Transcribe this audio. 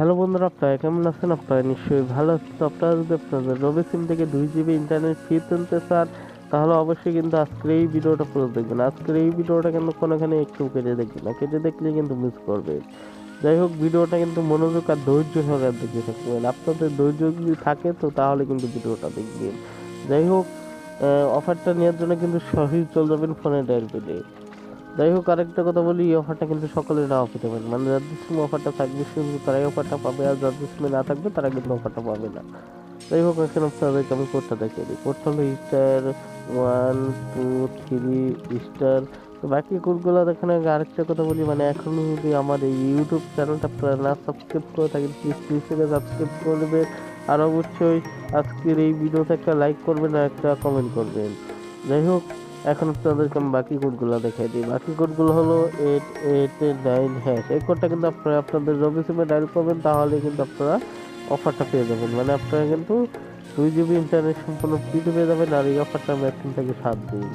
Hello বন্ধুরা, আপনারা কেমন আছেন? আপনারা নিশ্চয়ই ভালো আছেন। তো আপনারা যদি আপনাদের রবি সিম থেকে 2 জিবি ইন্টারনেট ফ্রি তুলতে চান, তাহলে অবশ্যই কিন্তু আজকের এই ভিডিওটা পুরো দেখবেন। আজকের এই ভিডিওটা কিন্তু কোনোখানে একটু কেটে দেখবেন না, কেটে দেখলে কিন্তু মিস করবেন। যাই হোক, ভিডিওটা কিন্তু মনোযোগ আর ধৈর্য সহকারে দেখতে থাকবেন। আপনাদের ধৈর্য যদি থাকে তো তাহলে কিন্তু ভিডিওটা দেখবেন। যাই হোক, অফারটা নেওয়ার জন্য কিন্তু সরাসরি চলে যাবেন ফোনে ডায়াল পেডে। যাই হোক, আরেকটা কথা বলি, এই অফারটা কিন্তু সকলে নাও পেতে পারে। মানে যাদের সিম অফারটা থাকবে শুধু তারাই অফারটা পাবে, আর যাদের সিমে না থাকবে তারা কিন্তু অফারটা পাবে না। যাই হোক, এখন আপনাদেরকে আমি কোডটা দেখিয়ে দিই। কোডটা হলো *1 2 3 তো বাকি কোডগুলো দেখার আগে আরেকটা কথা বলি, মানে এখনো যদি আমার এই ইউটিউব চ্যানেলটা আপনারা না সাবস্ক্রাইব করে থাকেন, প্লিজ প্লিজ থেকে সাবস্ক্রাইব করবেন। আর অবশ্যই আজকের এই ভিডিওতে একটা লাইক করবেন আর একটা কমেন্ট করবেন। যাই হোক, এখন আপনাদেরকে আমি বাকি কোডগুলো দেখাই দিই। বাকি কোডগুলো হলো 889#। এই কোডটা কিন্তু আপনারা আপনাদের রবি সিমে ডায়াল করবেন, তাহলে কিন্তু আপনারা অফারটা পেয়ে যাবেন। মানে আপনারা কিন্তু 2 জিবি ইন্টারনেট সম্পূর্ণ ফ্রিতে পেয়ে যাবেন, আর এই অফারটা আমি 3 থেকে 7 দিন।